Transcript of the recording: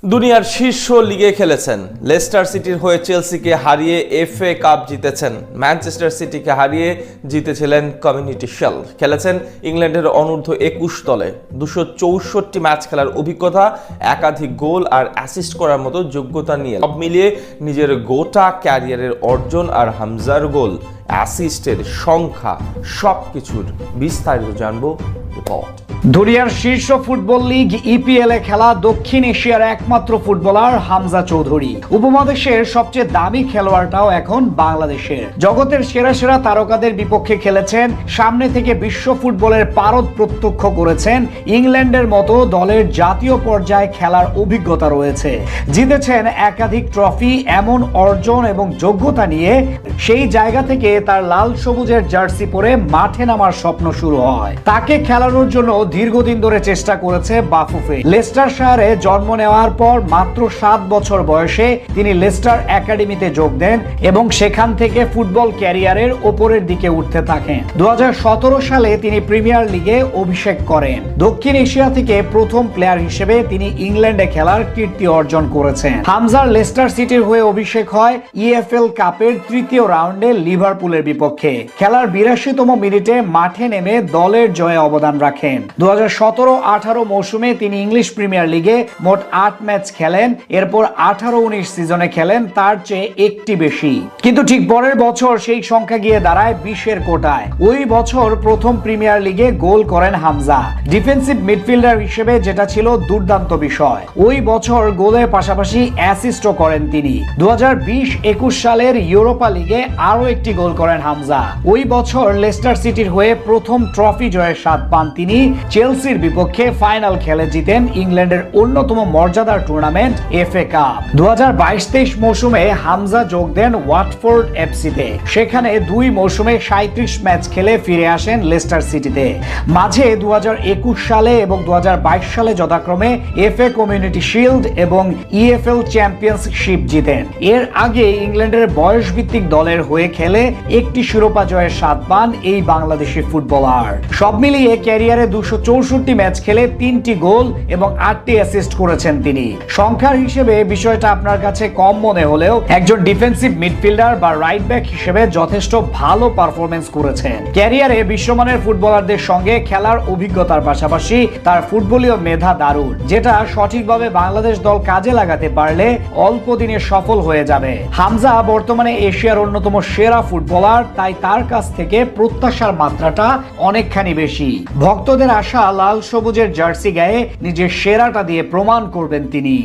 দুনিয়ার শীর্ষ লিগে খেলেছেন, লেস্টার সিটির হয়ে চেলসিকে হারিয়ে এফএ কাপ জিতেছেন, ম্যানচেস্টার সিটিকে হারিয়ে জিতেছিলেন কমিউনিটি শিল্ড, খেলেছেন ইংল্যান্ডের অনূর্ধ্ব 21 দলে, 264 ম্যাচ খেলার অভিজ্ঞতা, একাধিক গোল আর অ্যাসিস্ট করার মতো যোগ্যতা নিয়ে সব মিলিয়ে নিজের গোটা ক্যারিয়ারের অর্জন আর হামজার গোল অ্যাসিস্টের সংখ্যা সবকিছুর বিস্তারিত জানবো রিপোর্ট। দুনিয়ার শীর্ষ ফুটবল লিগ ইপিএল এ খেলা দক্ষিণ এশিয়ার একমাত্র ফুটবলার হামজা চৌধুরী। উপমহাদেশের সবচেয়ে দামি খেলোয়াড়টাও এখন বাংলাদেশের। জগতের সেরা সেরা তারকাদের বিপক্ষে খেলেছেন, সামনে থেকে বিশ্ব ফুটবলের পারদ প্রত্যক্ষ করেছেন, ইংল্যান্ডের মতো দলের জাতীয় পর্যায়ে খেলার অভিজ্ঞতা রয়েছে, জিতেছেন একাধিক ট্রফি। এমন অর্জন এবং যোগ্যতা নিয়ে সেই জায়গা থেকে তার লাল সবুজের জার্সি পরে মাঠে নামার স্বপ্ন শুরু হয়। তাকে খেলানোর জন্য দীর্ঘদিন ধরে চেষ্টা করেছে বাফুফে। লেস্টার শহরে জন্ম নেওয়ার পর মাত্র 7 বছর বয়সে তিনি লেস্টার একাডেমিতে যোগ দেন এবং সেখান থেকে ফুটবল ক্যারিয়ারের ওপরের দিকে উঠতে থাকেন। 2017 সালে তিনি প্রিমিয়ার লিগে অভিষেক করেন। দক্ষিণ এশিয়া থেকে প্রথম প্লেয়ার হিসেবে তিনি ইংল্যান্ডে খেলার কীর্তি অর্জন করেছেন। হামজার লেস্টার সিটির হয়ে অভিষেক হয় ইএফএল কাপের তৃতীয় রাউন্ডে লিভারপুলের বিপক্ষে। খেলার 82তম মিনিটে মাঠে নেমে দলের জয়ে অবদান রাখেন। 2017-18 মৌসুমে তিনি ইংলিশ প্রিমিয়ার লিগে মোট 8 ম্যাচ খেলেন। এরপর 18-19 সিজনে খেলেন তার চেয়ে একটি বেশি, কিন্তু ঠিক পরের বছর সেই সংখ্যা গিয়ে দাঁড়ায় 20-এর কোটায়। ওই বছর প্রথম প্রিমিয়ার লিগে গোল করেন হামজা, ডিফেন্সিভ মিডফিল্ডার হিসেবে, যেটা ছিল দুর্দান্ত বিষয়। ওই বছর গোলের পাশাপাশি অ্যাসিস্টও করেন তিনি। 2020-21 সালের ইউরোপা লিগে আরো একটি গোল করেন হামজা। ওই বছর লেস্টার সিটির হয়ে প্রথম ট্রফি জয়ের স্বাদ পান তিনি। চেলসির বিপক্ষে ফাইনাল খেলে জিতেন ইংল্যান্ডের অন্যতম মর্যাদার টুর্নামেন্ট এফএ কাপ। 2022-23 মৌসুমে হামজা যোগ দেন ওয়াটফোর্ড এফসিতে। সেখানে 2 মৌসুমে 37 ম্যাচ খেলে ফিরে আসেন লেস্টার সিটিতে। মাঝে 2021 সালে এবং 2022 সালে যথাক্রমে এফএ কমিউনিটি শিল্ড এবং ইএফএল চ্যাম্পিয়নশিপ জিতেন। এর আগে ইংল্যান্ডের বয়সভিত্তিক দলের হয়ে খেলে একটি শিরোপা জয়ের স্বাদ পান এই বাংলাদেশি ফুটবলার। সব মিলিয়ে ক্যারিয়ারে 264 ম্যাচ খেলে 3টি গোল এবং 8টি অ্যাসিস্ট করেছেন তিনি। সংখ্যার হিসেবে বিষয়টা আপনার কাছে কম মনে হলেও একজন ডিফেন্সিভ মিডফিল্ডার বা রাইট ব্যাক হিসেবে যথেষ্ট ভালো পারফরমেন্স করেছেন। ক্যারিয়ারে বিশ্বমানের ফুটবলারদের সঙ্গে খেলার অভিজ্ঞতার পাশাপাশি তার ফুটবলীয় মেধা দারুণ, যেটা সঠিকভাবে বাংলাদেশ দল কাজে লাগাতে পারলে অল্প দিনে সফল হয়ে যাবে। হামজা বর্তমানে এশিয়ার অন্যতম সেরা ফুটবলার, তাই তার কাছ থেকে প্রত্যাশার মাত্রাটা অনেকখানি বেশি। ভক্তদের আশা লাল সবুজের জার্সি গায়ে নিজের সেরাটা দিয়ে প্রমাণ করবেন তিনি।